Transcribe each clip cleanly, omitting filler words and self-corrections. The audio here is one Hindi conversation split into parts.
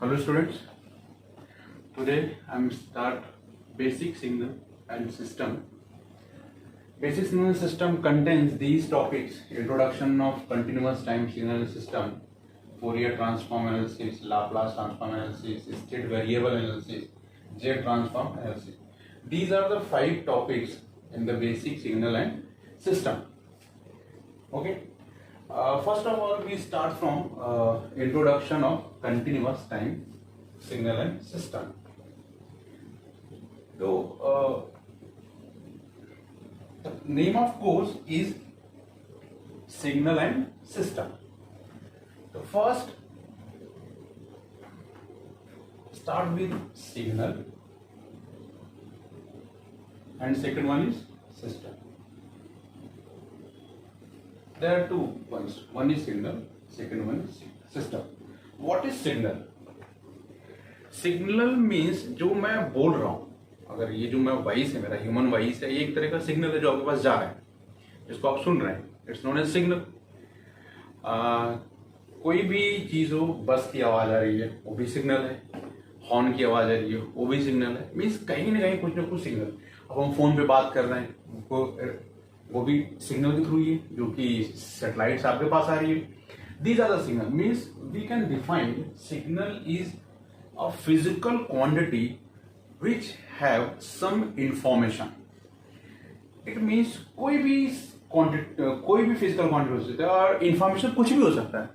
Hello students, today I am start basic signal and system. Basic signal system contains these topics: introduction of continuous time signal system, Fourier transform analysis, Laplace transform analysis, state variable analysis, J transform analysis. These are the 5 topics in the basic signal and system. Okay. First of all, we start from introduction of continuous time signal and system. So, the name of course is signal and system. So first, start with signal, and second one is system. There are 2 points. One is signal, second one is system. What is signal? Signal means जो मैं बोल रहा हूँ, अगर ये जो मैं वॉइस है, मेरा ह्यूमन वॉइस है, ये एक तरह का सिग्नल है जो आपके पास जा रहा है, जिसको आप सुन रहे हैं. It's known as signal. कोई भी चीज हो, बस की आवाज आ रही है वो भी सिग्नल है, हॉर्न की आवाज आ रही है वो भी सिग्नल है. मीन्स कहीं ना कहीं कुछ ना कुछ सिग्नल. अब हम फोन पे बात कर रहे हैं, वो भी सिग्नल के थ्रू ही है, जो कि सैटेलाइट से आपके पास आ रही है. These are the signal. Means we can define signal is a physical quantity which have some information. It means कोई भी फिजिकल क्वांटिटी हो सकता है और इंफॉर्मेशन कुछ भी हो सकता है.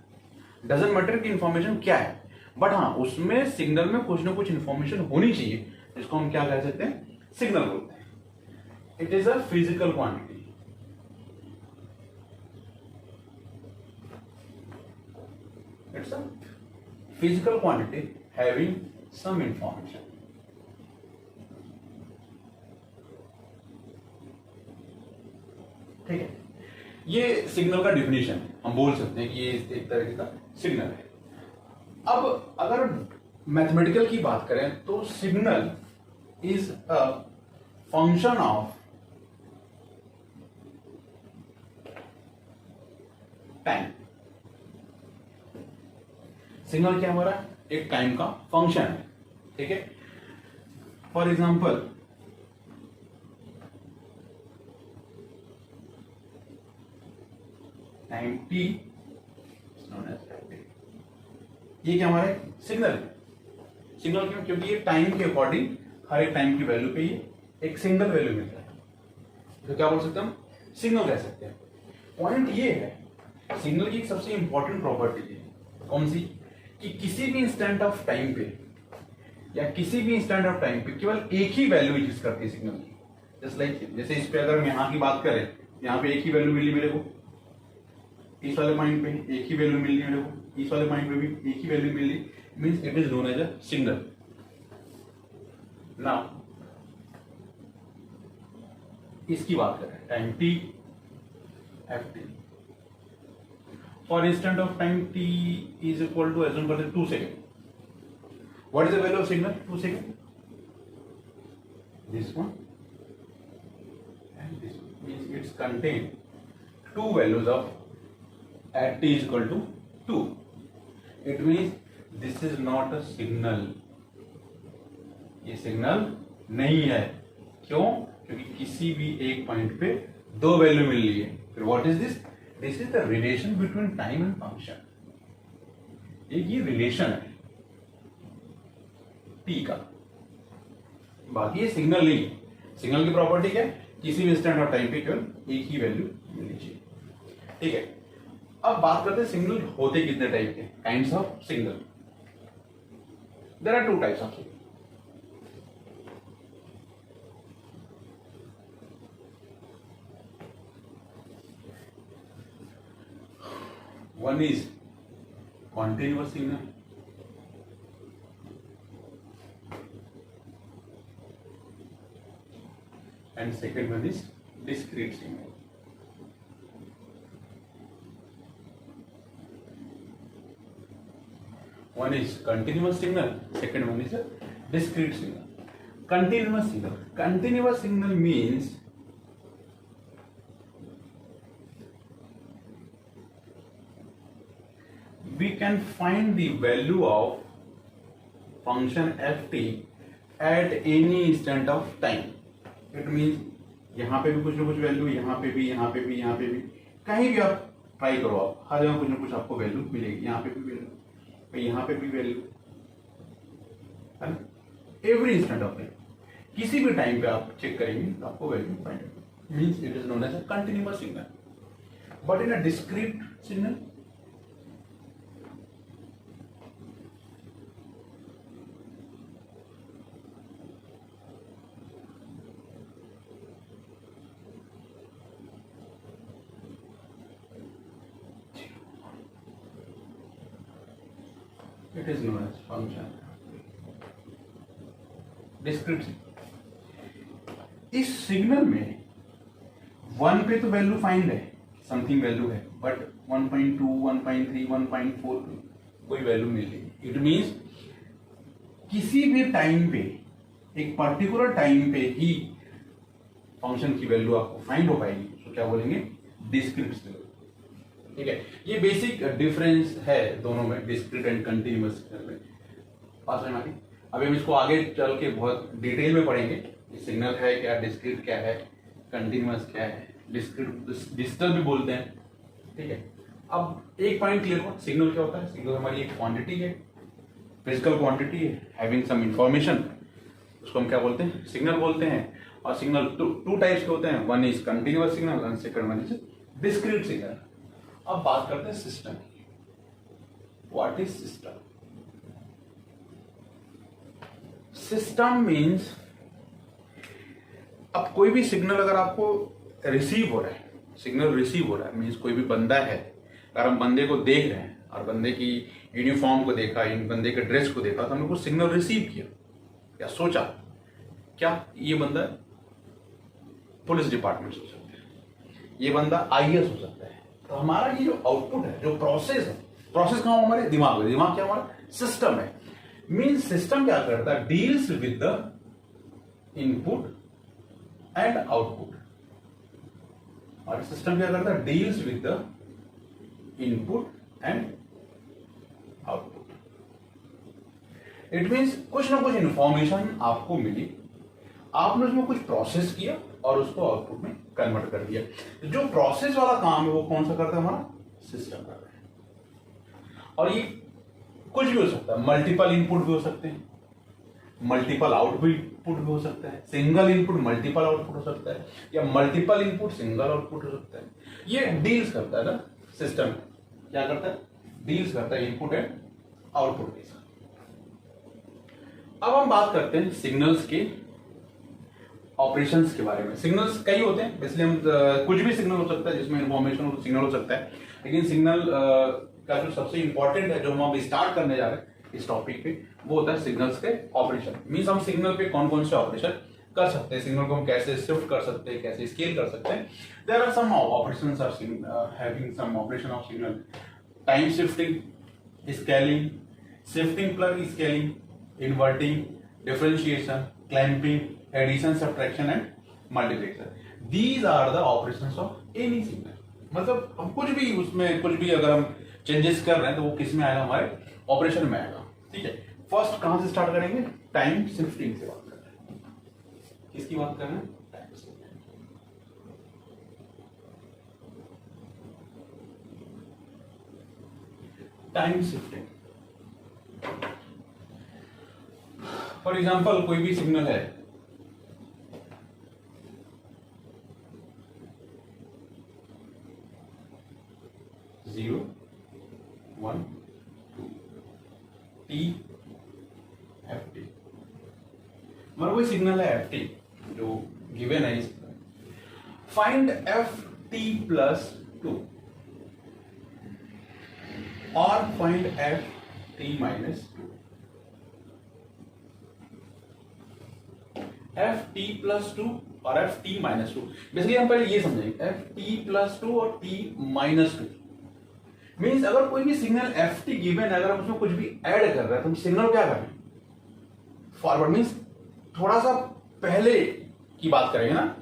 डजेंट मैटर कि इंफॉर्मेशन क्या है, बट हाँ उसमें सिग्नल में कुछ ना कुछ इंफॉर्मेशन होनी चाहिए, जिसको हम क्या कह सकते हैं, सिग्नल बोलते हैं. It is a physical quantity. It's a physical quantity having some information. ठीक है, ये सिग्नल का डिफिनेशन है. हम बोल सकते हैं कि ये एक तरह का सिग्नल है. अब अगर मैथमेटिकल की बात करें तो signal is a function of time. Signal क्या हमारा एक टाइम का फंक्शन है. ठीक है. फॉर एग्जाम्पल, टाइम टी, ये क्या हमारा सिग्नल है. सिग्नल क्यों? क्योंकि ये टाइम के अकॉर्डिंग हर एक टाइम की वैल्यू पे ये एक सिंगल वैल्यू मिलता है, तो क्या बोल सकते हैं हम, सिग्नल कह सकते हैं. पॉइंट ये है, सिग्नल की एक सबसे इंपॉर्टेंट प्रॉपर्टी है. कौन सी? कि किसी भी इंस्टेंट ऑफ टाइम पे या किसी भी इंस्टेंट ऑफ टाइम पे केवल एक ही वैल्यू एग्जिस्ट करती है सिग्नल की. जस्ट लाइक जैसे इस पे अगर हम यहाँ की बात करें, यहाँ पे एक ही वैल्यू मिली मेरे को, इस वाले पॉइंट पे एक ही वैल्यू मिली मेरे को, इस वाले पॉइंट पे भी एक ही वैल्यू मिली. Means it is known as a signal. Now इसकी बात करें, time T F T. For instant of time t is equal to, assume for 2 seconds. What is the value of signal? 2 seconds. This one and this one. Means it's contained 2 values of at t is equal to 2. It means this is not a signal. ये सिग्नल नहीं है. क्यों? क्योंकि किसी भी एक पॉइंट पे 2 वैल्यू मिल रही है. फिर what is this? This is the relation between time and function. एक ये रिलेशन है t का. बाकी ये सिग्नल नहीं है. सिग्नल की प्रॉपर्टी क्या है? किसी भी इंस्टेंट ऑफ टाइम पे केवल एक ही वैल्यू मिलनी चाहिए. ठीक है. अब बात करते हैं सिग्नल होते कितने टाइप के, kinds of signal. There are 2 types of signal. One is continuous signal, and second one is discrete signal. One is continuous signal, second one is a discrete signal. Continuous signal means we can find the value of function f T at any instant of time. It means यहाँ पे भी कुछ ना कुछ वैल्यू, यहाँ पे भी, यहाँ पे भी, यहाँ पे भी, कहीं भी आप ट्राई करो, आप हर जगह कुछ ना कुछ आपको वैल्यू मिलेगी। यहाँ पे भी वैल्यू, यहाँ पे भी वैल्यू, है ना, एवरी इंस्टेंट ऑफ टाइम, किसी भी टाइम पे आप चेक करेंगे तो आपको value find out. Means it is known as a continuous signal, but in a discrete signal it is known as function discrete signal। इस सिग्नल में 1 पे तो वैल्यू फाइंड है, समथिंग वैल्यू है, बट 1.2, 1.3, 1.4 पे कोई वैल्यू नहीं मिलेगी। इट मीन्स किसी भी टाइम पे, एक पर्टिकुलर टाइम पे ही फंक्शन की वैल्यू आपको फाइंड हो पाएगी, तो क्या बोलेंगे, डिस्क्रीट सिग्नल। ठीक है, ये बेसिक डिफरेंस है दोनों में, डिस्क्रीट एंड कंटिन्यूअस सिग्नल में। पास में आगे, अभी हम इसको आगे चल के बहुत डिटेल में पढ़ेंगे, सिग्नल है क्या, डिस्क्रीट क्या है, कंटिन्यूअस क्या है, डिस्क्रीट डिजिटल भी बोलते हैं। ठीक है, अब एक पॉइंट क्लियर हो, सिग्नल क्या होता है। सिग्नल हमारी एक क्वांटिटी है, फिजिकल क्वांटिटी है, हैविंग सम इंफॉर्मेशन, उसको हम क्या बोलते हैं, सिग्नल बोलते हैं। और सिग्नल टू टाइप्स के होते हैं, one is continuous signal and second one is discrete signal. अब बात करते हैं सिस्टम की। What is system? System means, अब कोई भी सिग्नल अगर आपको रिसीव हो रहा है, सिग्नल रिसीव हो रहा है, मीन्स कोई भी बंदा है, अगर हम बंदे को देख रहे हैं और बंदे की यूनिफॉर्म को देखा, बंदे के ड्रेस को देखा, तो हमने कुछ सिग्नल रिसीव किया या सोचा, क्या ये बंदा पुलिस डिपार्टमेंट हो सकता है, ये बंदा आईएएस हो सकता है। तो हमारा ये जो आउटपुट है, जो प्रोसेस है, प्रोसेस कहाँ हमारे दिमाग में, दिमाग क्या हमारा सिस्टम है। मीन्स सिस्टम क्या करता है, deals with the input and output. और सिस्टम क्या करता है, deals with the input and output. It means कुछ ना कुछ इंफॉर्मेशन आपको मिली, आपने उसमें कुछ प्रोसेस किया और उसको आउटपुट में कन्वर्ट कर दिया। जो प्रोसेस वाला काम है वो कौन सा करता है, हमारा सिस्टम करता है। और ये कुछ भी हो सकता है, मल्टीपल इनपुट भी हो सकते हैं, मल्टीपल आउटपुट भी हो सकता है, सिंगल इनपुट मल्टीपल आउटपुट हो सकता है, या मल्टीपल इनपुट सिंगल आउटपुट हो सकता है। ये डील्स करता है ना सिस्टम, क्या करता है, डील्स करता है इनपुट एंड आउटपुट के साथ। अब हम बात करते हैं सिग्नल्स के ऑपरेशंस के बारे में। सिग्नल्स कई होते हैं, इसलिए हम कुछ भी सिग्नल हो सकता है जिसमें इंफॉर्मेशन हो, सिग्नल हो सकता है। लेकिन सिग्नल का जो सबसे इंपॉर्टेंट है, जो हम स्टार्ट करने जा रहे हैं इस टॉपिक पे, वो होता है सिग्नल्स के ऑपरेशन। मीन्स हम सिग्नल पे कौन कौन से ऑपरेशन कर सकते हैं, सिग्नल को हम कैसे शिफ्ट कर सकते हैं, कैसे स्केल कर सकते हैं। There are some operations are having some operation of signal, time shifting, scaling, shifting plug scaling, inverting, differentiation, clamping, addition, subtraction and multiplication. These are the operations of any signal. मतलब हम कुछ भी उसमें, कुछ भी अगर हम चेंजेस कर रहे हैं तो वो किस में आएगा, हमारे ऑपरेशन में आएगा। ठीक है, फर्स्ट कहां से स्टार्ट करेंगे, टाइम शिफ्टिंग से बात कर रहे हैं। किसकी बात कर रहे हैं, time shifting. Time shifting, for example कोई भी सिग्नल है, zero, one, two, t, F t, मतलब कोई सिग्नल है एफ टी जो गिवन है इसमें। Find F T plus two और find F T minus two. F T plus two और F T minus two, basically हम पहले ये समझेंगे, एफ टी प्लस टू और टी माइनस टू। मीन्स अगर कोई भी सिग्नल एफ टी गिवन है, अगर हम उसमें कुछ भी ऐड कर रहे हैं तो हम सिग्नल क्या करें, फॉरवर्ड, मीन्स थोड़ा सा पहले की बात करेंगे ना,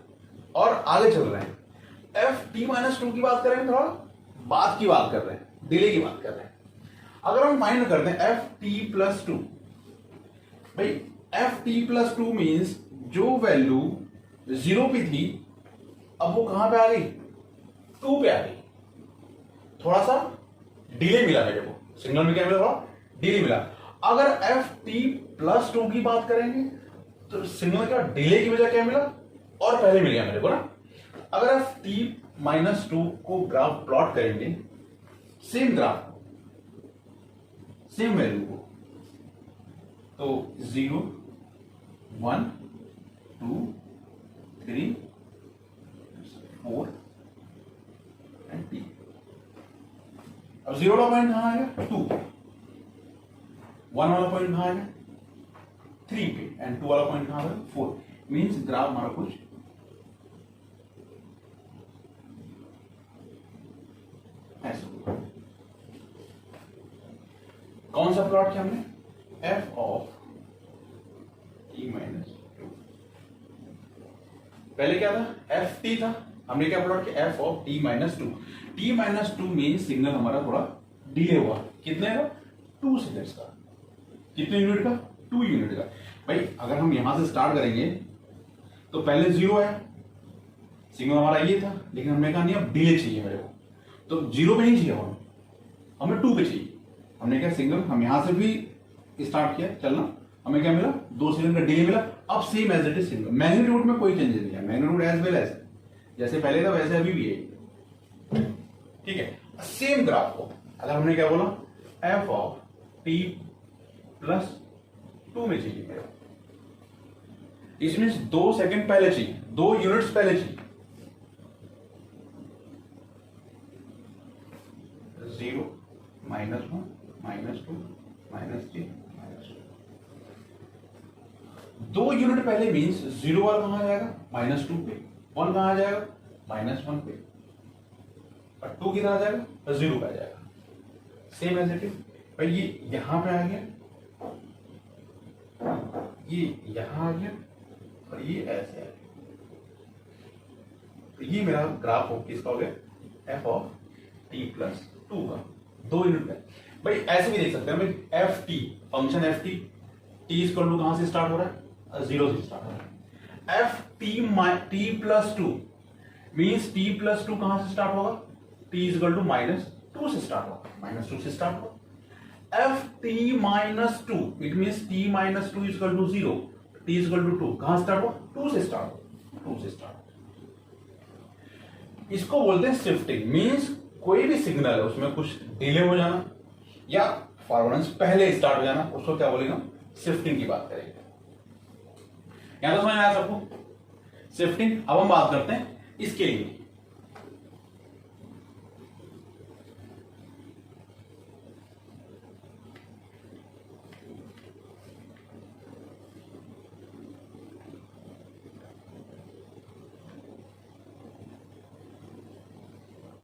और आगे चल रहे हैं। एफ टी माइनस टू की बात करेंगे, थोड़ा बाद की बात कर रहे हैं, डिले की बात कर रहे हैं। अगर हम फाइंड करते हैं एफ टी प्लस टू, भाई f T plus two means जो वैल्यू 0 पे थी अब वो कहां पे आ गई, 2 पे आ गई। थोड़ा सा डिले मिला मेरे को, सिग्नल में क्या मिला, थोड़ा डिले मिला। अगर एफ टी प्लस टू की बात करेंगे तो सिग्नल का डिले की वजह क्या मिला, और पहले मिल गया मेरे को ना। अगर एफ टी माइनस टू को ग्राफ प्लॉट करेंगे, सेम ग्राफ, सेम वैल्यू को, तो 0 1 2 3 4 एंड टी। अब 0 वाला पॉइंट कहां आएगा, 2, 1 वाला पॉइंट कहां आएगा 3 पे, एंड 2 वाला पॉइंट कहां आएगा 4। मीन्स ग्राफ हमारा कुछ ऐसा होगा। कौन सा प्लॉट किया हमने, F of T minus to. पहले क्या था, एफ टी था, हमने क्या प्लॉट किया, F of T minus to. T minus to mean signal हमारा थोड़ा डिले हुआ, कितने का, 2 सेकेंड्स का। कितने यूनिट का, 2 यूनिट का। भाई अगर हम यहां से स्टार्ट करेंगे तो पहले 0 आया, सिग्नल हमारा ये था, लेकिन हमने कहा नहीं अब डिले चाहिए मेरे को, तो 0 पे नहीं चाहिए, हमें 2 पे चाहिए। हमने क्या, सिग्नल हम यहां से भी स्टार्ट किया चलना, हमें क्या मिला, 2 सेकंड का डिले मिला। अब same as it is signal, magnitude में कोई चेंजेस नहीं है, मैग्नीट्यूड एज वेल एज जैसे पहले था वैसे अभी भी है, ठीक है। सेम ग्राफ को अगर हमने क्या बोला, एफ ऑफ टी प्लस 2 में चाहिए मेरे को, इसमें 2 सेकंड पहले चाहिए, 2 यूनिट्स पहले चाहिए। 0 -1 -2 -3 -2, 2 यूनिट पहले मीन्स 0 वाला कहां जाएगा, -2 पे, 1 कहां आ जाएगा, -1 पे, और 2 किधर आ जाएगा, 0 पे आ जाएगा। Same as it is. भाई ये यहां पे आ गया, ये यहां आ गया, और ये ऐसे आ गया। तो ये मेरा ग्राफ हो किसका हो गया, एफ ऑफ टी प्लस 2 का, 2 यूनिट पे। भाई ऐसे भी देख सकते हैं, भाई f t, function f t, t equal to कहां से स्टार्ट हो रहा है, 0 से स्टार्ट हो रहा है। F T plus 2 means T plus 2 कहां से स्टार्ट होगा, टी इक्वल टू -2 से स्टार्ट होगा, -2 से स्टार्ट होगा। F T minus 2 it means t minus 2 equal to 0, t equal to 2 कहां स्टार्ट होगा, 2 से स्टार्ट होगा, 2 से स्टार्ट। इसको बोलते हैं शिफ्टिंग, मीन्स कोई भी सिग्नल है उसमें कुछ डिले हो जाना या फॉरवर्डेंस पहले स्टार्ट हो जाना, उसको क्या बोलेगा, शिफ्टिंग की बात करेंगे। यहां तो समझ में आया सबको शिफ्टिंग। अब हम बात करते हैं इसके लिए,